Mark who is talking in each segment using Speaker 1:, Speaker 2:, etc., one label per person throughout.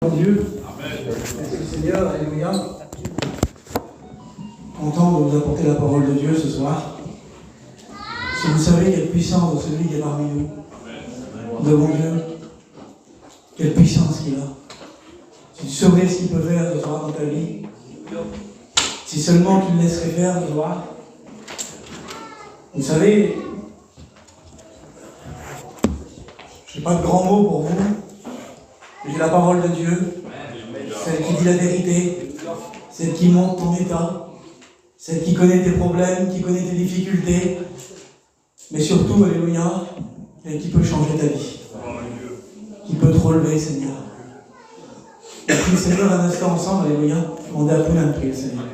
Speaker 1: Dieu. Merci Seigneur, alléluia. Content de vous apporter la parole de Dieu ce soir. Si vous savez quelle puissance de celui qui est parmi nous, devant Dieu, quelle puissance qu'il a. Si tu saurais ce qu'il peut faire ce soir dans ta vie, si seulement tu le laisserais faire ce soir. Vous savez, je n'ai pas de grands mots pour vous. J'ai la parole de Dieu, celle qui dit la vérité, celle qui montre ton état, celle qui connaît tes problèmes, qui connaît tes difficultés, mais surtout, alléluia, et qui peut changer ta vie, qui peut te relever, Seigneur. Et puis, Seigneur, un instant ensemble, alléluia, demandez à Poulain de prier, Seigneur.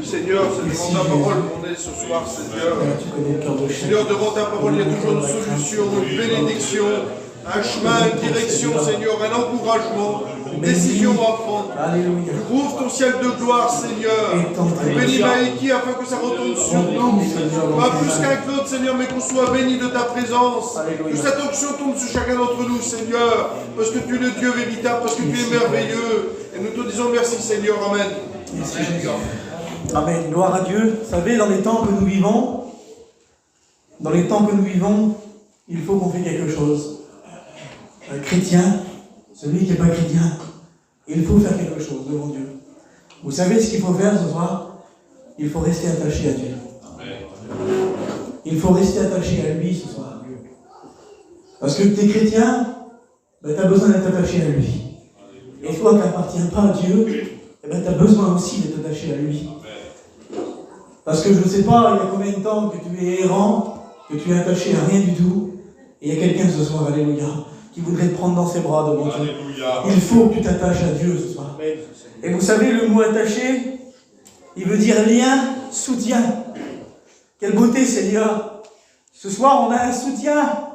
Speaker 2: Seigneur, c'est devant ta parole qu'on est ce soir, Seigneur.
Speaker 1: Tu connais le cœur de chien.
Speaker 2: Seigneur, devant ta parole, il y a toujours une solution, une bénédiction, un chemin, une direction, Seigneur, un encouragement, une décision à prendre.
Speaker 1: Alléluia.
Speaker 2: Tu ouvres ton ciel de gloire, Seigneur. Tu bénis Maïki afin que ça retombe sur nous. Pas plus qu'un Claude, Seigneur, mais qu'on soit béni de ta présence. Que cette onction tombe sur chacun d'entre nous, Seigneur. Parce que tu es le Dieu véritable, parce que tu es merveilleux. Et nous te disons merci, Seigneur. Amen.
Speaker 1: Merci, Jésus. Amen. Gloire à Dieu. Vous savez, dans les temps que nous vivons, il faut qu'on fasse quelque chose. Un chrétien, celui qui n'est pas chrétien, il faut faire quelque chose devant Dieu. Vous savez ce qu'il faut faire ce soir? Il faut rester attaché à Dieu. Il faut rester attaché à lui ce soir. Parce que tu es chrétien, tu as besoin d'être attaché à lui. Et toi qui n'appartiens pas à Dieu, tu as besoin aussi d'être attaché à lui. Parce que je ne sais pas, il y a combien de temps que tu es errant, que tu es attaché à rien du tout, et il y a quelqu'un ce soir, alléluia, qui voudrait te prendre dans ses bras devant Dieu. Il faut que tu t'attaches à Dieu ce soir. Et vous savez, le mot attaché, il veut dire lien, soutien. Quelle beauté, Seigneur. Ce soir, on a un soutien.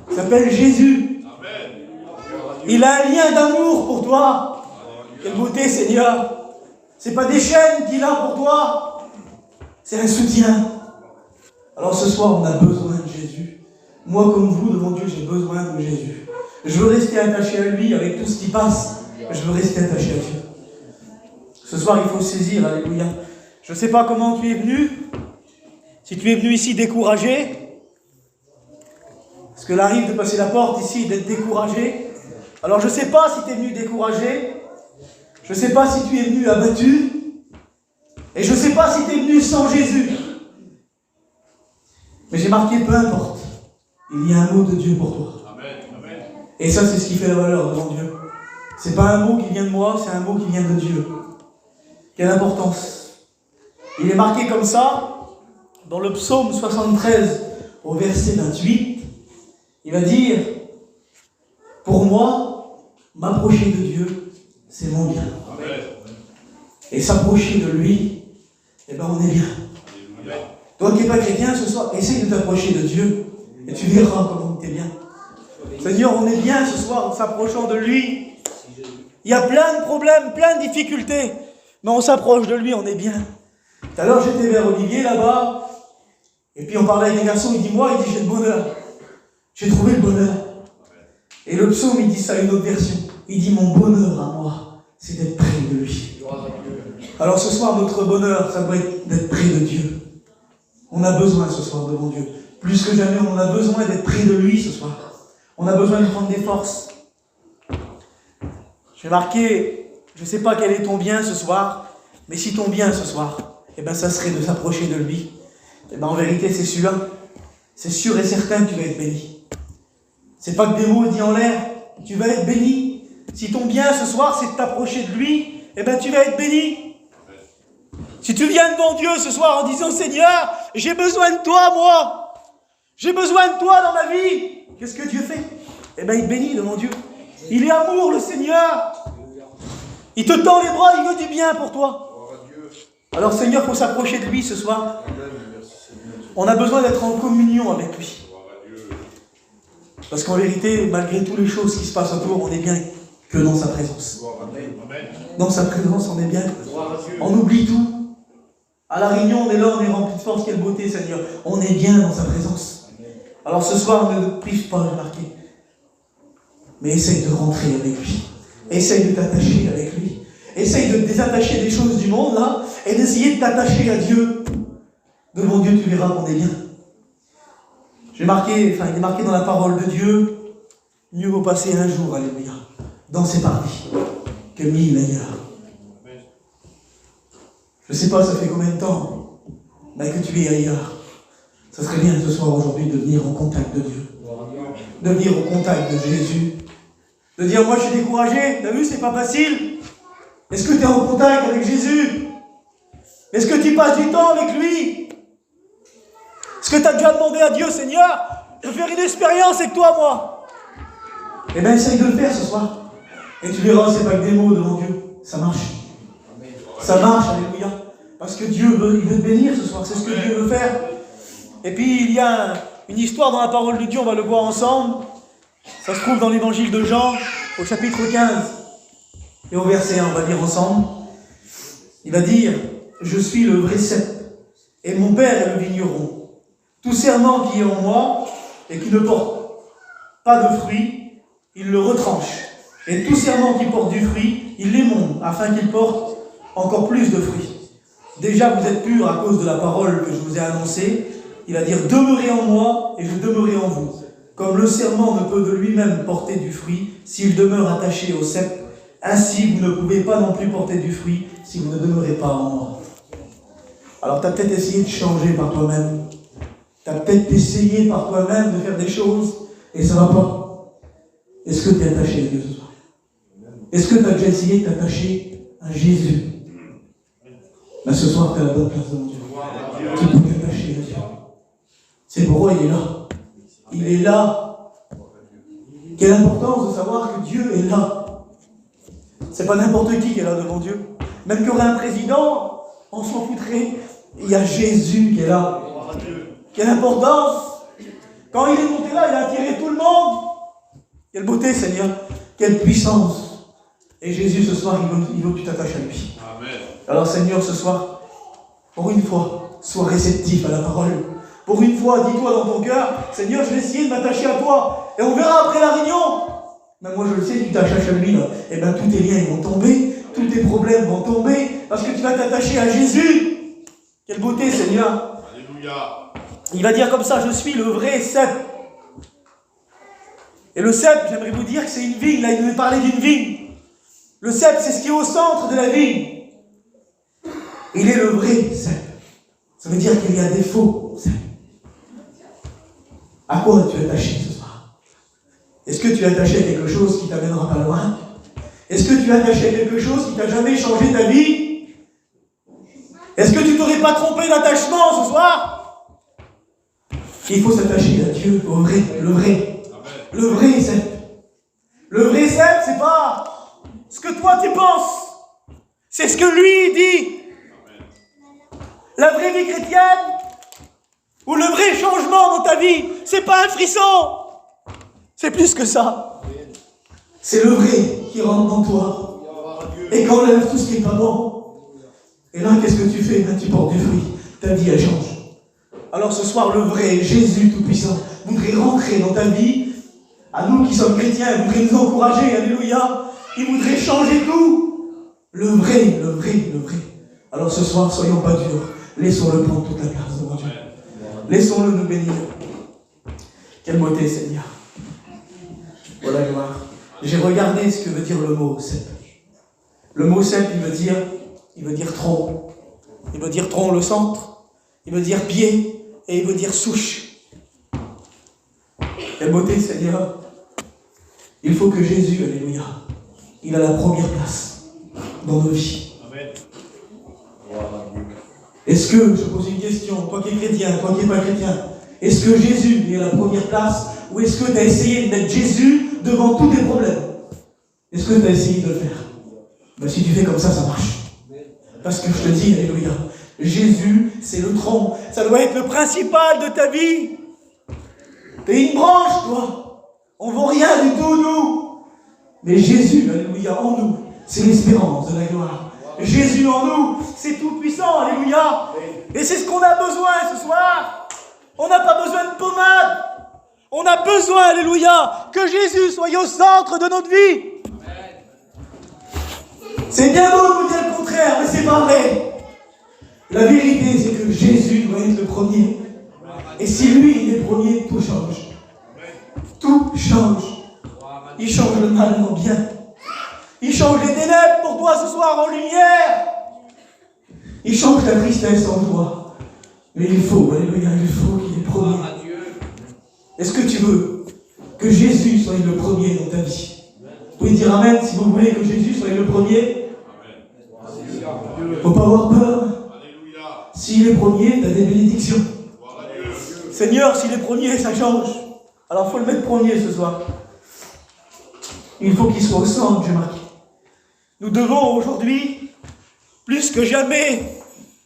Speaker 1: Il s'appelle Jésus. Il a un lien d'amour pour toi. Quelle beauté, Seigneur. Ce n'est pas des chaînes qu'il a pour toi. C'est un soutien. Alors ce soir, on a besoin de Jésus. Moi, comme vous, devant Dieu, j'ai besoin de Jésus. Je veux rester attaché à lui avec tout ce qui passe. Je veux rester attaché à Dieu. Ce soir, il faut saisir, alléluia. Je ne sais pas comment tu es venu. Si tu es venu ici découragé, parce que l'arrive de passer la porte ici, d'être découragé. Alors je ne sais pas si tu es venu découragé. Je ne sais pas si tu es venu abattu. Et je ne sais pas si tu es venu sans Jésus. Mais j'ai marqué, peu importe. Il y a un mot de Dieu pour toi. Amen. Et ça, c'est ce qui fait la valeur devant Dieu. Ce n'est pas un mot qui vient de moi, c'est un mot qui vient de Dieu. Quelle importance. Il est marqué comme ça, dans le psaume 73, au verset 28. Il va dire, pour moi, m'approcher de Dieu, c'est mon bien. Amen. Et s'approcher de lui, eh bien on est bien. Amen. Toi qui n'es pas chrétien, ce soir, essaye de t'approcher de Dieu. Et tu verras comment tu es bien. Seigneur, on est bien ce soir en s'approchant de lui. Il y a plein de problèmes, plein de difficultés. Mais on s'approche de lui, on est bien. Tout à l'heure, j'étais vers Olivier là-bas. Et puis on parlait avec un garçon, il dit, moi, il dit, j'ai le bonheur. J'ai trouvé le bonheur. Et le psaume, il dit ça, une autre version. Il dit, mon bonheur à moi, c'est d'être près de lui. Alors ce soir, notre bonheur, ça doit être d'être près de Dieu. On a besoin ce soir devant Dieu. Plus que jamais, on a besoin d'être près de lui ce soir. On a besoin de prendre des forces. J'ai marqué, je ne sais pas quel est ton bien ce soir, mais si ton bien ce soir, eh ben, ça serait de s'approcher de lui. Eh ben, en vérité, c'est sûr et certain que tu vas être béni. C'est pas que des mots dits en l'air, tu vas être béni. Si ton bien ce soir, c'est de t'approcher de lui, eh ben, tu vas être béni. Si tu viens devant Dieu ce soir en disant, Seigneur, j'ai besoin de toi, moi. J'ai besoin de toi dans ma vie. Qu'est-ce que Dieu fait? Eh bien, il te bénit devant Dieu. Il est amour, le Seigneur. Il te tend les bras, il veut du bien pour toi. Alors, Seigneur, il faut s'approcher de lui ce soir. On a besoin d'être en communion avec lui. Parce qu'en vérité, malgré toutes les choses qui se passent autour, on est bien que dans sa présence. Dans sa présence, on est bien. On oublie tout. À la réunion, on est là, on est rempli de force, quelle beauté, Seigneur. On est bien dans sa présence. Alors ce soir, ne te prive pas de marquer. Mais essaye de rentrer avec lui. Essaye de t'attacher avec lui. Essaye de te désattacher des choses du monde, là, et d'essayer de t'attacher à Dieu. Devant Dieu, tu verras qu'on est bien. Il est marqué dans la parole de Dieu, mieux vaut passer un jour, alléluia, dans ses parties, que 1000 ailleurs. Je ne sais pas, ça fait combien de temps que tu es ailleurs. Ça serait bien ce soir, aujourd'hui, de venir en contact de Dieu. De venir au contact de Jésus. De dire, moi je suis découragé, t'as vu, c'est pas facile. Est-ce que tu es en contact avec Jésus? Est-ce que tu passes du temps avec lui? Est-ce que tu as déjà demandé à Dieu, Seigneur, de faire une expérience avec toi, moi? Eh bien, essaye de le faire ce soir. Et tu verras, c'est pas que des mots devant Dieu. Ça marche. Ça marche, alléluia. Parce que Dieu veut, il veut te bénir ce soir. C'est ce que Dieu veut faire. Et puis, il y a une histoire dans la parole de Dieu, on va le voir ensemble. Ça se trouve dans l'évangile de Jean, au chapitre 15. Et au verset 1, on va lire ensemble. Il va dire, je suis le vrai cep, et mon Père est le vigneron. Tout serment qui est en moi, et qui ne porte pas de fruit, il le retranche. Et tout serment qui porte du fruit, il l'émonde, afin qu'il porte encore plus de fruits. Déjà, vous êtes purs à cause de la parole que je vous ai annoncée. Il va dire, demeurez en moi, et je demeurerai en vous. Comme le serment ne peut de lui-même porter du fruit, s'il demeure attaché au cep, ainsi vous ne pouvez pas non plus porter du fruit, si vous ne demeurez pas en moi. Alors, tu as peut-être essayé de changer par toi-même. Tu as peut-être essayé par toi-même de faire des choses, et ça ne va pas. Est-ce que tu es attaché à Dieu ce soir? Est-ce que tu as déjà essayé de t'attacher à Jésus? Là, ce soir, tu es à la bonne place devant Dieu. Tu peux t'attacher à Dieu. C'est pourquoi il est là. Il est là. Quelle importance de savoir que Dieu est là. C'est pas n'importe qui est là devant Dieu. Même qu'il y aurait un président, on s'en foutrait. Il y a Jésus qui est là. Quelle importance. Quand il est monté là, il a attiré tout le monde. Quelle beauté, Seigneur. Quelle puissance. Et Jésus, ce soir, il veut que tu t'attaches à lui. Amen. Alors, Seigneur, ce soir, pour une fois, sois réceptif à la parole. Pour une fois, dis-toi dans ton cœur, Seigneur, je vais essayer de m'attacher à toi. Et on verra après la réunion. Mais moi, je le sais, tu t'attaches à lui, là. Eh bien, tous tes liens ils vont tomber. Tous tes problèmes vont tomber. Parce que tu vas t'attacher à Jésus. Quelle beauté, Seigneur. Alléluia. Il va dire comme ça, je suis le vrai cep. Et le cep, j'aimerais vous dire que c'est une vigne. Là, il nous parlait d'une vigne. Le cep, c'est ce qui est au centre de la vigne. Il est le vrai cep. Ça veut dire qu'il y a des faux cep. À quoi tu es attaché ce soir? Est-ce que tu es attaché à quelque chose qui ne t'amènera pas loin? Est-ce que tu es attaché à quelque chose qui t'a jamais changé ta vie? Est-ce que tu t'aurais pas trompé d'attachement ce soir? Il faut s'attacher à Dieu, au vrai, le vrai. Le vrai cep. Le vrai cep, c'est pas ce que toi tu penses. C'est ce que lui dit. La vraie vie chrétienne, ou le vrai changement dans ta vie, c'est pas un frisson. C'est plus que ça. C'est le vrai qui rentre dans toi et qui enlève tout ce qui n'est pas bon. Et là, qu'est-ce que tu fais? Tu portes du fruit. Ta vie, elle change. Alors ce soir, le vrai Jésus Tout-Puissant voudrait rentrer dans ta vie. À nous qui sommes chrétiens, il voudrait nous encourager. Alléluia. Il voudrait changer tout. Le vrai, le vrai, le vrai. Alors ce soir, soyons pas durs. Laissons-le prendre toute la place devant Dieu. Laissons-le nous bénir. Quelle beauté, Seigneur. Voilà, gloire. J'ai regardé ce que veut dire le mot cep. Le mot cep, il veut dire tronc. Il veut dire tronc, le centre. Il veut dire pied. Et il veut dire souche. Quelle beauté, Seigneur. Il faut que Jésus, alléluia, il a la première place dans nos vies. Amen. Est-ce que, je pose une question, toi qui es chrétien, toi qui n'es pas chrétien, est-ce que Jésus est à la première place ou est-ce que tu as essayé de mettre Jésus devant tous tes problèmes? Est-ce que tu as essayé de le faire? Ben, si tu fais comme ça, ça marche. Parce que je te dis, alléluia, Jésus, c'est le tronc. Ça doit être le principal de ta vie. T'es une branche, toi. On ne vaut rien du tout, nous. Mais Jésus, alléluia, en nous, c'est l'espérance de la gloire. Jésus en nous, c'est tout puissant, alléluia. Et c'est ce qu'on a besoin ce soir. On n'a pas besoin de pommade. On a besoin, alléluia, que Jésus soit au centre de notre vie. C'est bien beau de vous dire le contraire, mais c'est pas vrai. La vérité, c'est que Jésus doit être le premier. Et si lui, il est premier, tout change. Tout change. Il change le mal en bien. Il change les ténèbres pour toi ce soir en lumière. Il change ta tristesse en joie. Mais il faut, alléluia, il faut qu'il est premier. Est-ce que tu veux que Jésus soit le premier dans ta vie? Vous pouvez dire amen si vous voulez que Jésus soit le premier. Il ne faut pas avoir peur. S'il est premier, tu as des bénédictions. Seigneur, s'il est premier, ça change. Alors il faut le mettre premier ce soir. Il faut qu'il soit au centre, j'ai marqué. Nous devons aujourd'hui, plus que jamais,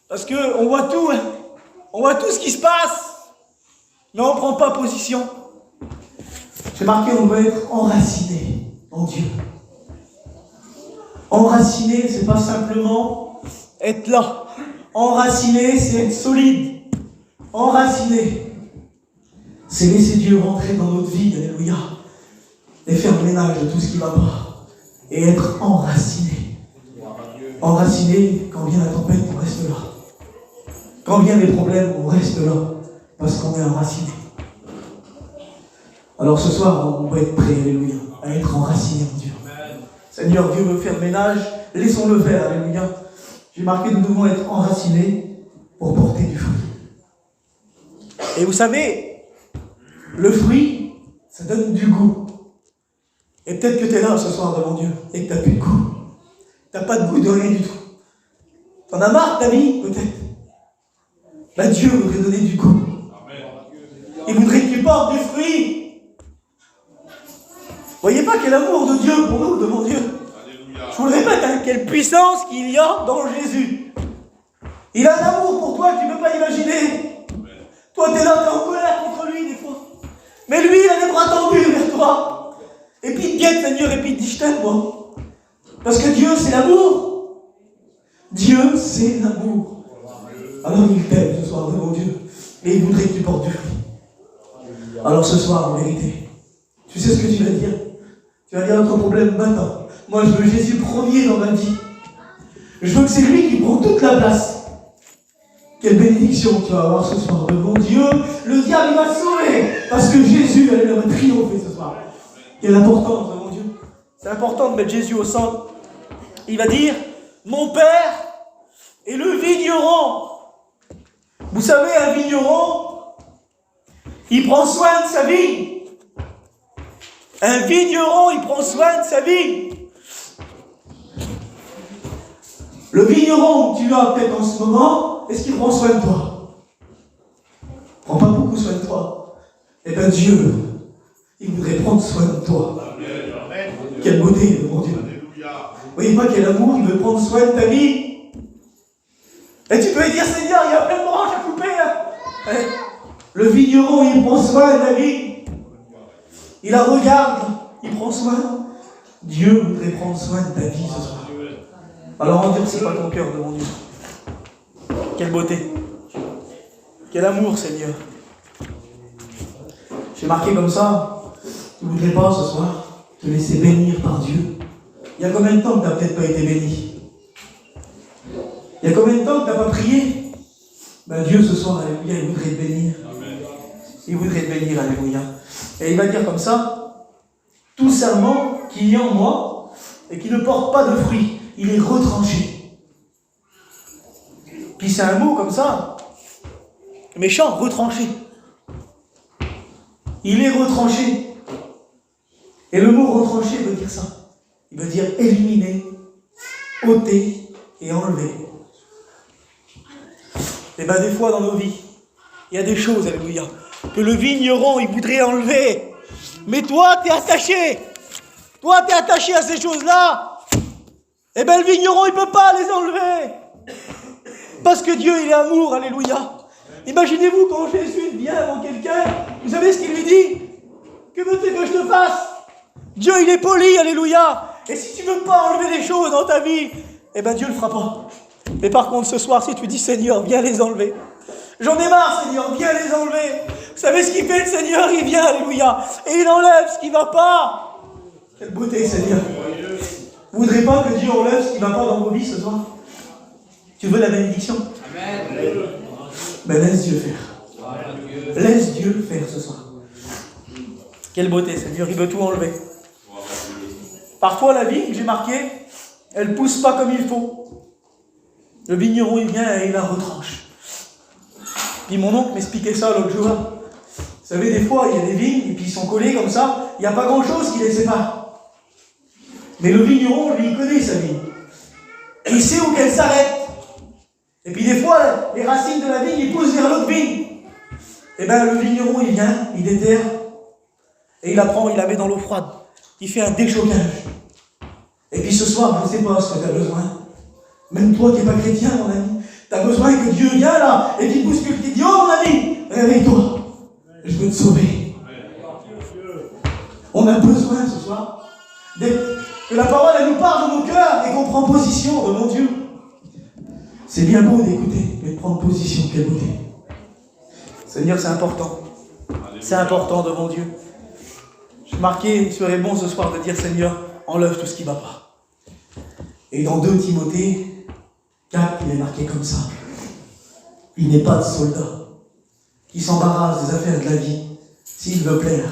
Speaker 1: parce qu'on voit tout, hein, on voit tout ce qui se passe, mais on ne prend pas position. J'ai marqué, on doit être enraciné en Dieu. Enraciné, c'est pas simplement être là. Enraciné, c'est être solide. Enraciné, c'est laisser Dieu rentrer dans notre vie, alléluia, et faire le ménage de tout ce qui ne va pas, et être enraciné. Enraciné, quand vient la tempête, on reste là. Quand viennent les problèmes, on reste là, parce qu'on est enraciné. Alors ce soir, on va être prêt, alléluia, à être enraciné en Dieu. Seigneur, Dieu veut faire le ménage, laissons-le faire, alléluia. J'ai marqué, nous devons être enracinés pour porter du fruit. Et vous savez, le fruit, ça donne du goût. Et peut-être que tu es là ce soir devant Dieu et que tu n'as plus de goût. Tu n'as pas de goût de rien du tout. Tu en as marre de ta vie, peut-être. Là, Dieu voudrait donner du goût. Il voudrait que tu portes du fruit. Vous voyez pas quel amour de Dieu pour nous devant Dieu. Je vous le répète, hein, quelle puissance qu'il y a dans Jésus. Il a un amour pour toi que tu ne peux pas imaginer. Toi, tu es là, tu es en colère contre lui des fois. Mais lui, il a les bras tendus vers toi. Et puis il te guette, Seigneur, et puis il te dit, je t'aime, moi. Parce que Dieu, c'est l'amour. Dieu, c'est l'amour. Alors il t'aime ce soir devant Dieu. Et il voudrait que tu portes du fruit. Alors ce soir, en vérité, tu sais ce que tu vas dire? Tu vas dire à ton problème, maintenant. Moi, je veux Jésus premier dans ma vie. Je veux que c'est lui qui prend toute la place. Quelle bénédiction tu vas avoir ce soir devant Dieu. Le diable, il va se sauver. Parce que Jésus, il va triompher ce soir. Quelle importance devant Dieu. C'est important de mettre Jésus au centre. Il va dire, mon Père est le vigneron. Vous savez, un vigneron, il prend soin de sa vie. Un vigneron, il prend soin de sa vie. Le vigneron que tu as peut-être en ce moment, est-ce qu'il prend soin de toi? Il ne prend pas beaucoup soin de toi. Eh bien Dieu, il voudrait prendre soin de toi. Amen. Quelle beauté, mon Dieu. Vous voyez pas quel amour, il veut prendre soin de ta vie. Et tu peux lui dire, Seigneur, il y a plein de branches à couper. Hein. Le vigneron, il prend soin de la vie. Il la regarde, il prend soin. Dieu voudrait prendre soin de ta vie ce soir. Alors endurcis pas ton cœur devant Dieu. Quelle beauté. Quel amour, Seigneur. J'ai marqué comme ça. Tu ne voudrais pas ce soir te laisser bénir par Dieu. Il y a combien de temps que tu n'as peut-être pas été béni? Il y a combien de temps que tu n'as pas prié? Ben Dieu ce soir, alléluia, il voudrait te bénir. Il voudrait te bénir, alléluia. Et il va dire comme ça, tout serment qui est en moi et qui ne porte pas de fruit, il est retranché. Puis c'est un mot comme ça, méchant, retranché. Il est retranché. Et le mot retranché veut dire ça. Il veut dire éliminer, ôter et enlever. Et bien des fois dans nos vies, il y a des choses, alléluia, que le vigneron, il voudrait enlever. Mais toi, tu es attaché. Toi, tu es attaché à ces choses-là. Eh bien, le vigneron, il ne peut pas les enlever. Parce que Dieu, il est amour, alléluia. Imaginez-vous quand Jésus vient avant quelqu'un, vous savez ce qu'il lui dit? Que veux-tu que je te fasse? Dieu, il est poli, alléluia. Et si tu ne veux pas enlever les choses dans ta vie, eh bien, Dieu ne le fera pas. Mais par contre, ce soir, si tu dis, Seigneur, viens les enlever. J'en ai marre, Seigneur, viens les enlever. Vous savez ce qu'il fait, le Seigneur? Il vient, alléluia. Et il enlève ce qui ne va pas. Quelle beauté, Seigneur. Vous ne voudrez pas que Dieu enlève ce qui ne va pas dans vos vies ce soir? Tu veux la bénédiction?
Speaker 3: Amen.
Speaker 1: Ben laisse Dieu faire. Laisse Dieu faire ce soir. Quelle beauté, Seigneur, il veut tout enlever. Parfois la vie, j'ai marqué, elle ne pousse pas comme il faut. Le vigneron, il vient et il la retranche. Puis mon oncle m'expliquait ça l'autre jour. Vous savez, des fois, il y a des vignes, et puis ils sont collés comme ça, il n'y a pas grand-chose qui les sépare. Mais le vigneron, lui, il connaît sa vigne. Et il sait où qu'elle s'arrête. Et puis des fois, les racines de la vigne, ils poussent vers l'autre vigne. Et bien le vigneron, il vient, il déterre, et il la prend, il la met dans l'eau froide. Il fait un déchocage. Et puis ce soir, je ne sais pas ce que tu as besoin. Même toi qui n'es pas chrétien, mon ami, tu as besoin que Dieu vienne là, et qu'il bouscule, qu'il dit, oh mon ami, réveille-toi, je veux te sauver. On a besoin ce soir que la parole, elle nous parle de nos cœurs, et qu'on prend position devant Dieu. C'est bien beau d'écouter, mais de prendre position, quelle beauté. Seigneur, c'est important. C'est important devant Dieu. Je marquais, il serait bon ce soir de dire, Seigneur, enlève tout ce qui ne va pas. Et dans 2 Timothée 4, il est marqué comme ça. Il n'est pas de soldat qui s'embarrasse des affaires de la vie s'il veut plaire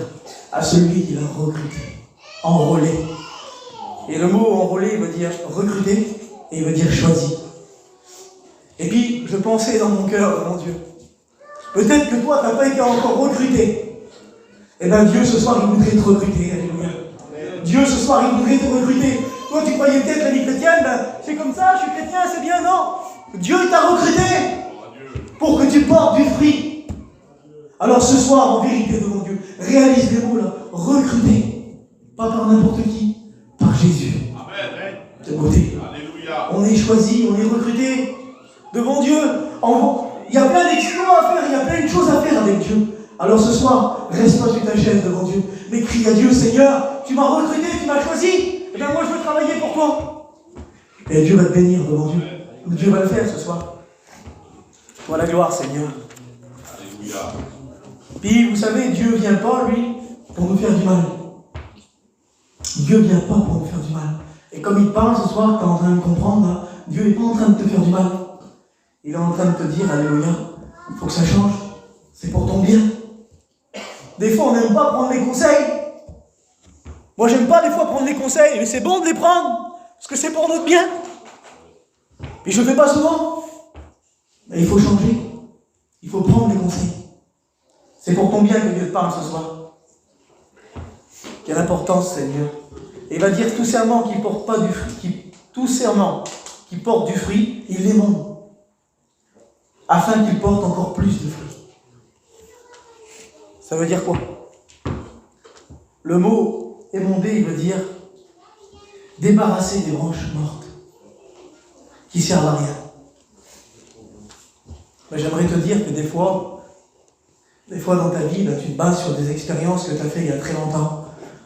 Speaker 1: à celui qui l'a recruté, enrôlé. Et le mot enrôlé veut dire recruter et il veut dire choisi. Et puis, je pensais dans mon cœur, mon Dieu, peut-être que toi, tu n'as pas été encore recruté. Eh bien, Dieu, ce soir, il voudrait te recruter. Alléluia. Dieu, ce soir, il voudrait te recruter. Toi, tu croyais peut-être la vie chrétienne, ben, c'est comme ça, je suis chrétien, c'est bien, non. Dieu t'a recruté pour que tu portes du fruit. Alors, ce soir, en vérité devant Dieu, réalise les mots là, recruté. Pas par n'importe qui, par Jésus.
Speaker 2: Amen.
Speaker 1: De beauté.
Speaker 2: Alléluia.
Speaker 1: On est choisi, on est recruté devant Dieu. Il y a plein d'exploits à faire, il y a plein de choses à faire avec Dieu. Alors ce soir, reste pas sur ta chaise devant Dieu, mais crie à Dieu, Seigneur, tu m'as recruté, tu m'as choisi, et bien moi je veux travailler pour toi. Et Dieu va te bénir devant Dieu. Dieu va le faire ce soir. Pour la gloire, Seigneur.
Speaker 2: Alléluia.
Speaker 1: Puis vous savez, Dieu ne vient pas, lui, pour nous faire du mal. Dieu ne vient pas pour nous faire du mal. Et comme il parle ce soir, tu es en train de comprendre, là, Dieu n'est pas en train de te faire du mal. Il est en train de te dire, alléluia, il faut que ça change. C'est pour ton bien. Des fois, on n'aime pas prendre les conseils. Moi, j'aime pas des fois prendre les conseils, mais c'est bon de les prendre, parce que c'est pour notre bien. Et je ne le fais pas souvent. Mais il faut changer. Il faut prendre les conseils. C'est pour ton bien que Dieu te parle ce soir. Quelle importance, Seigneur. Et il va dire tout serment qui porte pas du fruit, tout serment qui porte du fruit, il l'émonde, afin qu'il porte encore plus de fruits. Ça veut dire quoi? Le mot émondé, il veut dire débarrasser des branches mortes qui ne servent à rien. Mais j'aimerais te dire que des fois dans ta vie, tu te bases sur des expériences que tu as fait il y a très longtemps,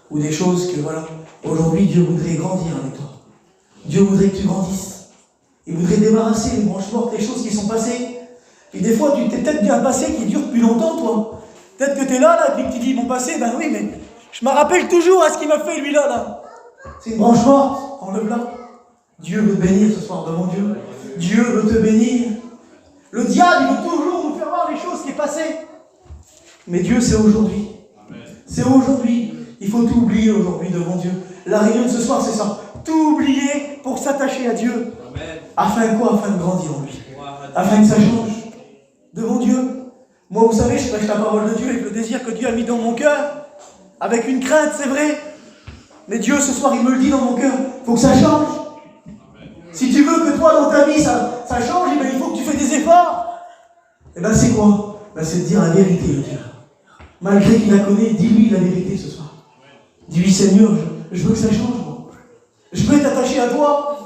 Speaker 1: ou des choses que, voilà, aujourd'hui Dieu voudrait grandir avec toi. Dieu voudrait que tu grandisses. Il voudrait débarrasser les branches mortes, les choses qui sont passées. Et des fois, tu t'es peut-être vu un passé qui dure depuis longtemps, toi. Peut-être que tu es là, et puis que tu dis, mon passé, ben oui, mais je me rappelle toujours à ce qu'il m'a fait, lui, là. C'est une branche morte, enlève-la. Dieu veut te bénir ce soir devant Dieu. Dieu veut te bénir. Le diable, il veut toujours nous faire voir les choses qui sont passées. Mais Dieu, c'est aujourd'hui. C'est aujourd'hui. Il faut tout oublier aujourd'hui devant Dieu. La réunion de ce soir, c'est ça. Tout oublier pour s'attacher à Dieu.
Speaker 3: Amen.
Speaker 1: Afin quoi? Afin de grandir en lui. Afin que ça change. Devant Dieu. Moi, vous savez, je prêche la parole de Dieu avec le désir que Dieu a mis dans mon cœur. Avec une crainte, c'est vrai. Mais Dieu, ce soir, il me le dit dans mon cœur. Il faut que ça change. Si tu veux que toi, dans ta vie, ça change, eh bien, il faut que tu fasses des efforts. Et bien, c'est quoi? Ben, c'est de dire la vérité, le Dieu. Malgré qu'il la connaît, dis-lui la vérité ce soir. Dis-lui, Seigneur, je veux que ça change, moi. Je veux être attaché à toi.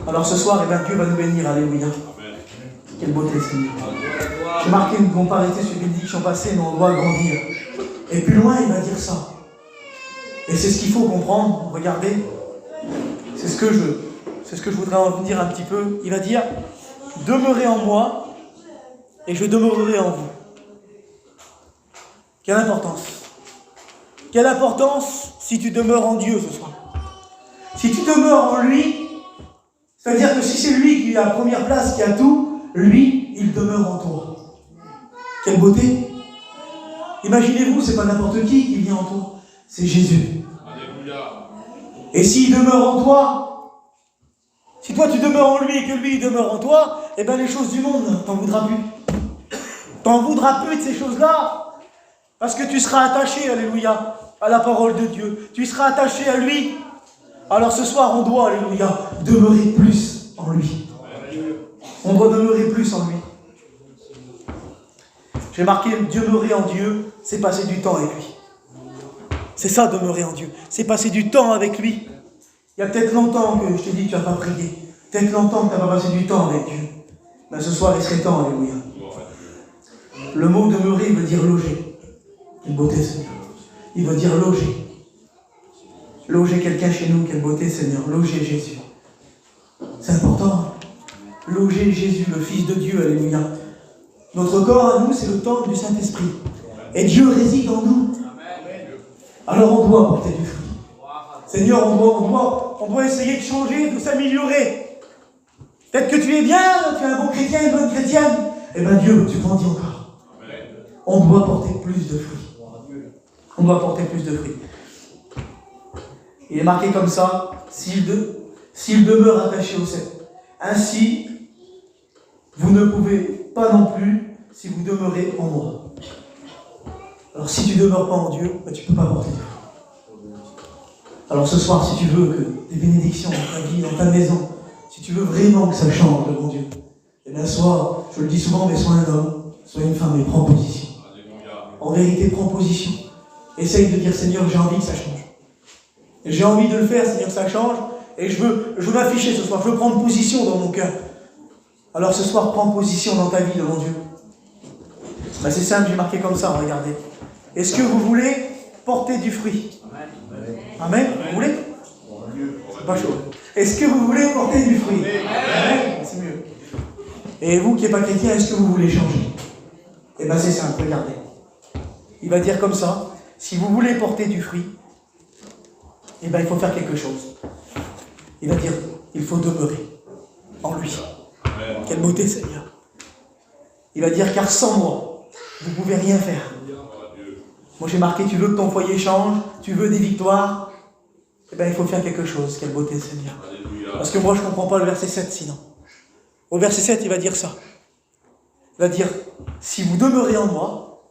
Speaker 1: Alors ce soir, eh bien, Dieu va nous bénir. Alléluia.
Speaker 2: Amen.
Speaker 1: Quelle beauté, Seigneur. J'ai marqué une comparité sur les bénédictions passées, mais on doit grandir. Et plus loin, il va dire ça. Et c'est ce qu'il faut comprendre. Regardez. C'est ce que je voudrais en dire un petit peu. Il va dire, demeurez en moi, et je demeurerai en vous. Quelle importance. Quelle importance si tu demeures en Dieu ce soir. Si tu demeures en lui, c'est-à-dire que si c'est lui qui est à la première place, qui a tout, lui, il demeure en toi. Quelle beauté! Imaginez-vous, c'est pas n'importe qui vient en toi, c'est Jésus. Alléluia. Et s'il demeure en toi, si toi tu demeures en lui et que lui il demeure en toi, eh bien les choses du monde, t'en voudras plus. T'en voudras plus de ces choses-là, parce que tu seras attaché, alléluia, à la parole de Dieu. Tu seras attaché à lui. Alors ce soir, on doit, alléluia, demeurer plus en lui. On doit demeurer plus en lui. J'ai marqué, demeurer en Dieu, c'est passer du temps avec lui. C'est ça, demeurer en Dieu. C'est passer du temps avec lui. Il y a peut-être longtemps que je t'ai dit que tu n'as pas prié. Peut-être longtemps que tu n'as pas passé du temps avec Dieu. Mais ce soir, il serait temps, alléluia. Le mot demeurer veut dire loger. Quelle beauté, Seigneur. Il veut dire loger. Loger quelqu'un chez nous, quelle beauté, Seigneur. Loger Jésus. C'est important. Loger Jésus, le Fils de Dieu, alléluia. Notre corps à nous, c'est le temple du Saint-Esprit. Et Dieu réside en nous. Alors on doit porter du fruit. Seigneur, on doit essayer de changer, de s'améliorer. Peut-être que tu es bien, tu es un bon chrétien, une bonne chrétienne. Eh bien Dieu, tu grandis encore. On doit porter plus de fruits. On doit porter plus de fruits. Il est marqué comme ça, s'il demeure attaché au cep. Ainsi, vous ne pouvez pas non plus si vous demeurez en moi. Alors si tu ne demeures pas en Dieu, ben, tu ne peux pas porter de fruits. Alors ce soir, si tu veux que des bénédictions dans ta vie, dans ta maison, si tu veux vraiment que ça change devant Dieu, eh bien soit, je le dis souvent, mais sois un homme, sois une femme, et prends position. En vérité, prends position. Essaye de dire, Seigneur, j'ai envie que ça change. J'ai envie de le faire, Seigneur, que ça change. Et je veux m'afficher ce soir, je veux prendre position dans mon cœur. Alors ce soir, prends position dans ta vie devant Dieu. Ben, c'est simple, j'ai marqué comme ça, regardez. Est-ce que vous voulez porter du fruit? Amen. Vous voulez? C'est pas chaud. Est-ce que vous voulez porter du fruit? Amen. C'est mieux. Et vous qui n'êtes pas chrétien, est-ce que vous voulez changer? Eh bien c'est simple, regardez. Il va dire comme ça, si vous voulez porter du fruit, eh bien il faut faire quelque chose. Il va dire, il faut demeurer en lui. Quelle beauté, Seigneur. Il va dire, car sans moi, vous ne pouvez rien faire. Moi j'ai marqué, tu veux que ton foyer change, tu veux des victoires, eh bien il faut faire quelque chose. Quelle beauté, Seigneur. Parce que moi je ne comprends pas le verset 7 sinon. Au verset 7, il va dire ça. Il va dire, si vous demeurez en moi,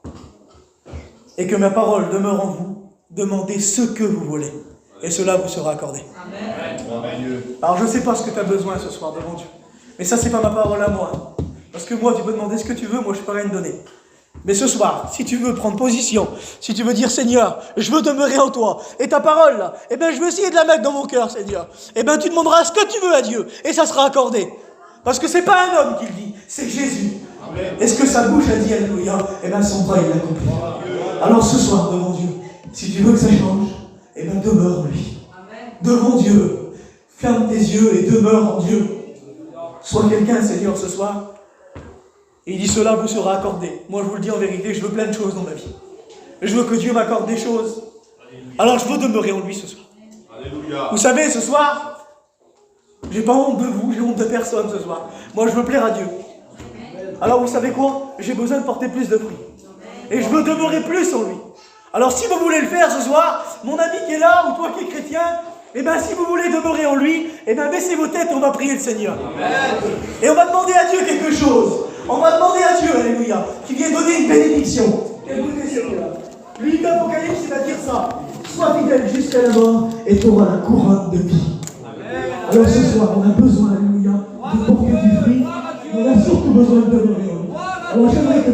Speaker 1: et que ma parole demeure en vous, demandez ce que vous voulez. Et cela vous sera accordé. Amen. Alors je ne sais pas ce que tu as besoin ce soir devant Dieu. Mais ça, c'est pas ma parole à moi. Parce que moi, tu peux demander ce que tu veux, moi je ne peux rien te donner. Mais ce soir, si tu veux prendre position, si tu veux dire, Seigneur, je veux demeurer en toi, et ta parole là, eh bien je veux essayer de la mettre dans mon cœur, Seigneur. Eh bien tu demanderas ce que tu veux à Dieu, et ça sera accordé. Parce que c'est pas un homme qui le dit, c'est Jésus. Est-ce que sa bouche a dit Alléluia? Eh bien son bras, il l'accomplit. Alors ce soir, devant Dieu, si tu veux que ça change, eh bien demeure en lui. Devant Dieu, ferme tes yeux et demeure en Dieu. Sois quelqu'un, Seigneur, ce soir. Et il dit, cela vous sera accordé. Moi, je vous le dis en vérité, je veux plein de choses dans ma vie. Je veux que Dieu m'accorde des choses. Alors, je veux demeurer en lui ce soir. Alléluia. Vous savez, ce soir, j'ai pas honte de vous, j'ai honte de personne ce soir. Moi, je veux plaire à Dieu. Alors, vous savez quoi? J'ai besoin de porter plus de fruits. Et je veux demeurer plus en lui. Alors, si vous voulez le faire ce soir, mon ami qui est là, ou toi qui es chrétien, eh bien, si vous voulez demeurer en lui, eh bien, baissez vos têtes, on va prier le Seigneur. Amen. Et on va demander à Dieu quelque chose. On va demander à Dieu, alléluia, qui vient donner une bénédiction. Écoutez Seigneur. Lui, l'Apocalypse, il va dire ça. Sois fidèle jusqu'à la mort et tu auras la couronne de vie. Amen. Alors ce soir, on a besoin, alléluia, de porter du fruit. On a surtout besoin de demeurer en lui. Alors j'aimerais que